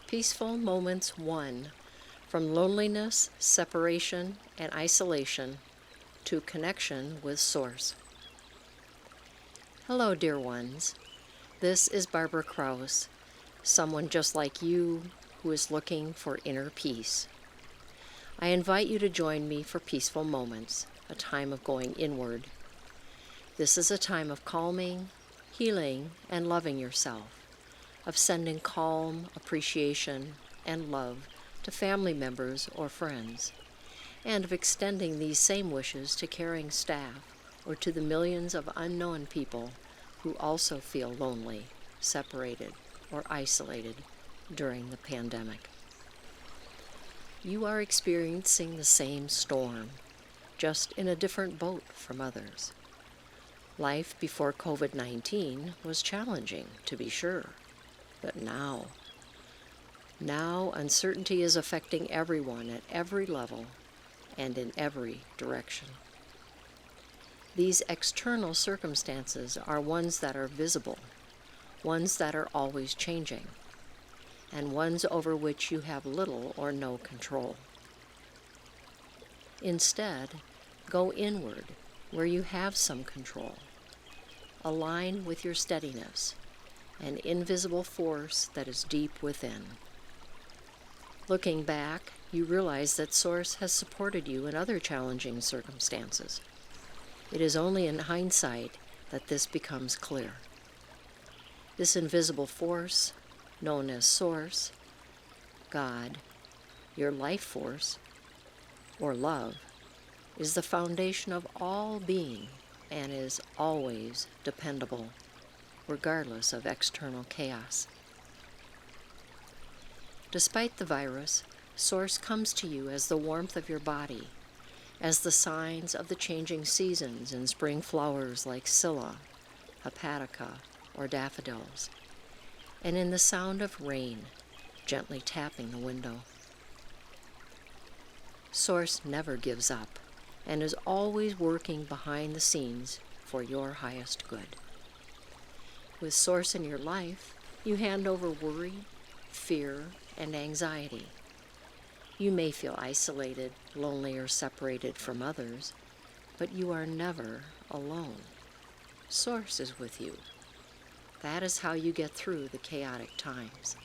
Peaceful Moments 1. From loneliness, separation, and isolation to connection with Source. Hello, dear ones. This is Barbara Krause, someone just like you who is looking for inner peace. I invite you to join me for Peaceful Moments, a time of going inward. This is a time of calming, healing, and loving yourself, of sending calm, appreciation, and love to family members or friends, and of extending these same wishes to caring staff or to the millions of unknown people who also feel lonely, separated, or isolated during the pandemic. You are experiencing the same storm, just in a different boat from others. Life before COVID-19 was challenging, to be sure, but now uncertainty is affecting everyone at every level and in every direction. These external circumstances are ones that are visible, ones that are always changing, and ones over which you have little or no control. Instead, go inward where you have some control. Align with your steadiness, an invisible force that is deep within. Looking back, you realize that Source has supported you in other challenging circumstances. It is only in hindsight that this becomes clear. This invisible force, known as Source, God, your life force, or love, is the foundation of all being and is always dependable, regardless of external chaos. Despite the virus, Source comes to you as the warmth of your body, as the signs of the changing seasons in spring flowers like scilla, hepatica, or daffodils, and in the sound of rain gently tapping the window. Source never gives up and is always working behind the scenes for your highest good. With Source in your life, you hand over worry, fear, and anxiety. You may feel isolated, lonely, or separated from others, but you are never alone. Source is with you. That is how you get through the chaotic times.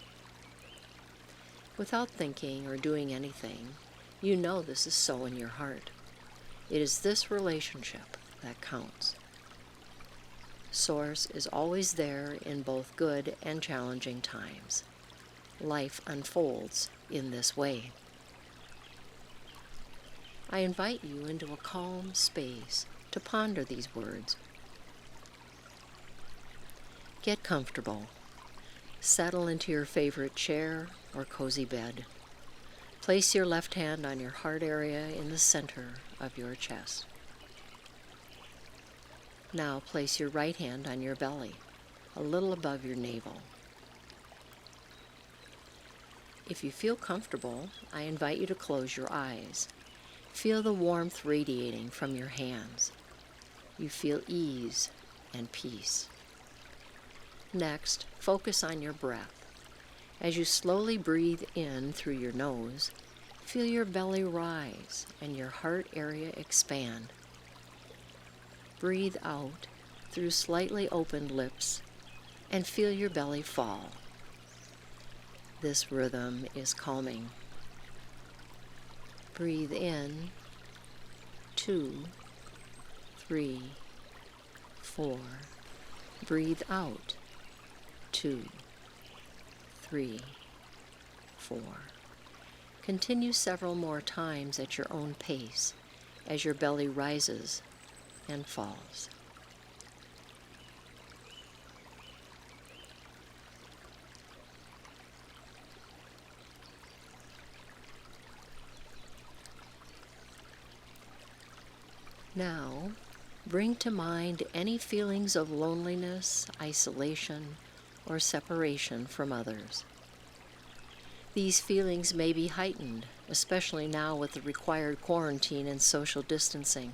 Without thinking or doing anything, you know this is so in your heart. It is this relationship that counts. Source is always there in both good and challenging times. Life unfolds in this way. I invite you into a calm space to ponder these words. Get comfortable. Settle into your favorite chair or cozy bed. Place your left hand on your heart area in the center of your chest. Now place your right hand on your belly, a little above your navel. If you feel comfortable, I invite you to close your eyes. Feel the warmth radiating from your hands. You feel ease and peace. Next, focus on your breath. As you slowly breathe in through your nose, feel your belly rise and your heart area expand. Breathe out through slightly opened lips and feel your belly fall. This rhythm is calming. Breathe in, 2, 3, 4. Breathe out, 2, 3, 4. Continue several more times at your own pace as your belly rises and falls. Now, bring to mind any feelings of loneliness, isolation, or separation from others. These feelings may be heightened, especially now with the required quarantine and social distancing.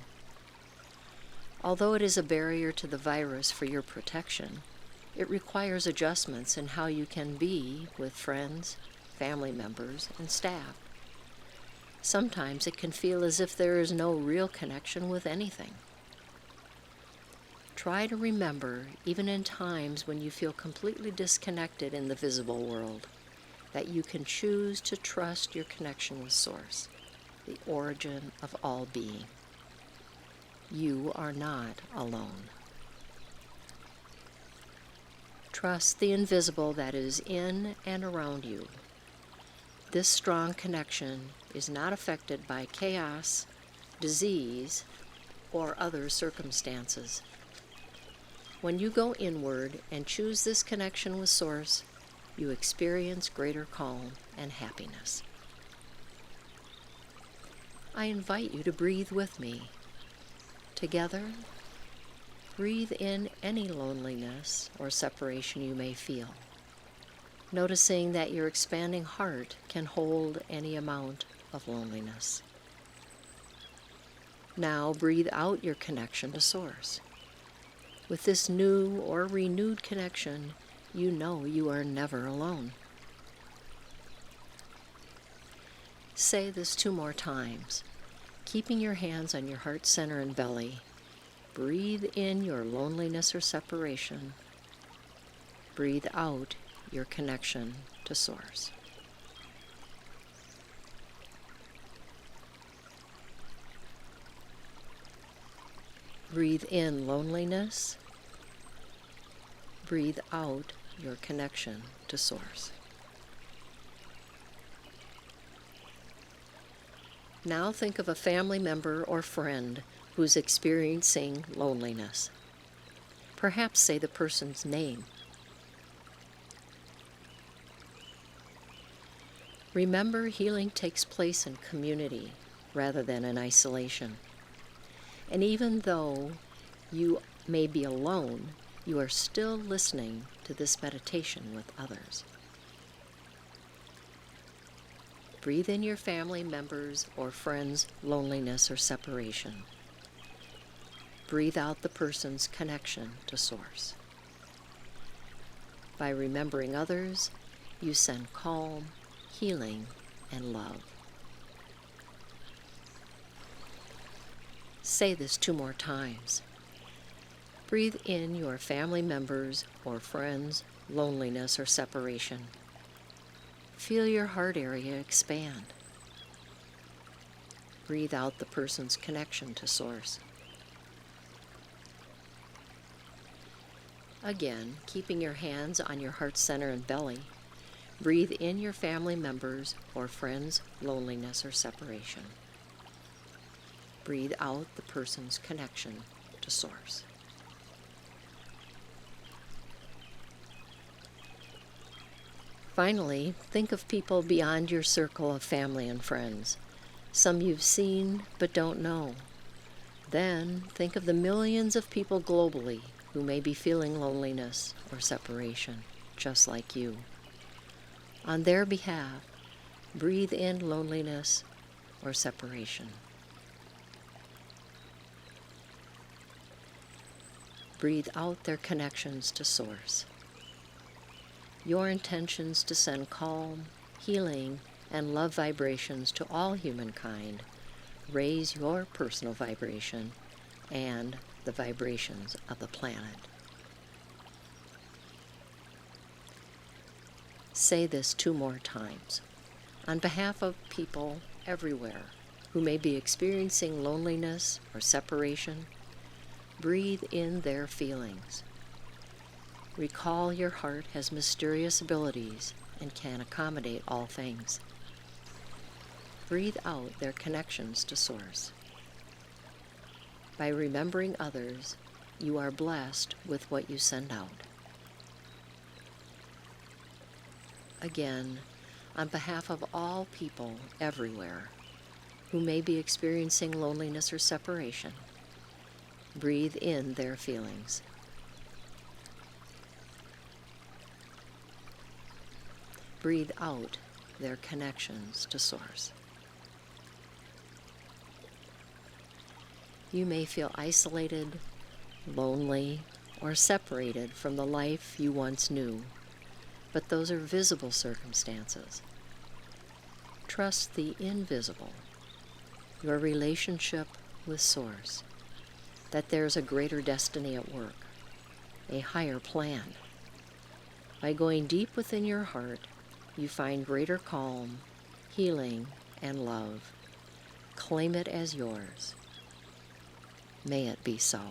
Although it is a barrier to the virus for your protection, it requires adjustments in how you can be with friends, family members, and staff. Sometimes it can feel as if there is no real connection with anything. Try to remember, even in times when you feel completely disconnected in the visible world, that you can choose to trust your connection with Source, the origin of all being. You are not alone. Trust the invisible that is in and around you. This strong connection is not affected by chaos, disease, or other circumstances. When you go inward and choose this connection with Source, you experience greater calm and happiness. I invite you to breathe with me. Together, breathe in any loneliness or separation you may feel, noticing that your expanding heart can hold any amount of loneliness. Now breathe out your connection to Source. With this new or renewed connection, you know you are never alone. Say this 2 more times, keeping your hands on your heart center and belly. Breathe in your loneliness or separation. Breathe out your connection to Source. Breathe in loneliness. Breathe out your connection to Source. Now think of a family member or friend who's experiencing loneliness. Perhaps say the person's name. Remember, healing takes place in community rather than in isolation. And even though you may be alone, you are still listening to this meditation with others. Breathe in your family members or friends' loneliness or separation. Breathe out the person's connection to Source. By remembering others, you send calm, healing, and love. Say this 2 more times. Breathe in your family members or friends' loneliness or separation. Feel your heart area expand. Breathe out the person's connection to Source. Again, keeping your hands on your heart center and belly, breathe in your family members or friends' loneliness or separation. Breathe out the person's connection to Source. Finally, think of people beyond your circle of family and friends, some you've seen but don't know. Then think of the millions of people globally who may be feeling loneliness or separation, just like you. On their behalf, breathe in loneliness or separation. Breathe out their connections to Source. Your intentions to send calm, healing, and love vibrations to all humankind raise your personal vibration and the vibrations of the planet. Say this 2 more times. On behalf of people everywhere who may be experiencing loneliness or separation, breathe in their feelings. Recall your heart has mysterious abilities and can accommodate all things. Breathe out their connections to Source. By remembering others, you are blessed with what you send out. Again, on behalf of all people everywhere who may be experiencing loneliness or separation, breathe in their feelings. Breathe out their connections to Source. You may feel isolated, lonely, or separated from the life you once knew, but those are visible circumstances. Trust the invisible, your relationship with Source, that there's a greater destiny at work, a higher plan. By going deep within your heart, you find greater calm, healing, and love. Claim it as yours. May it be so.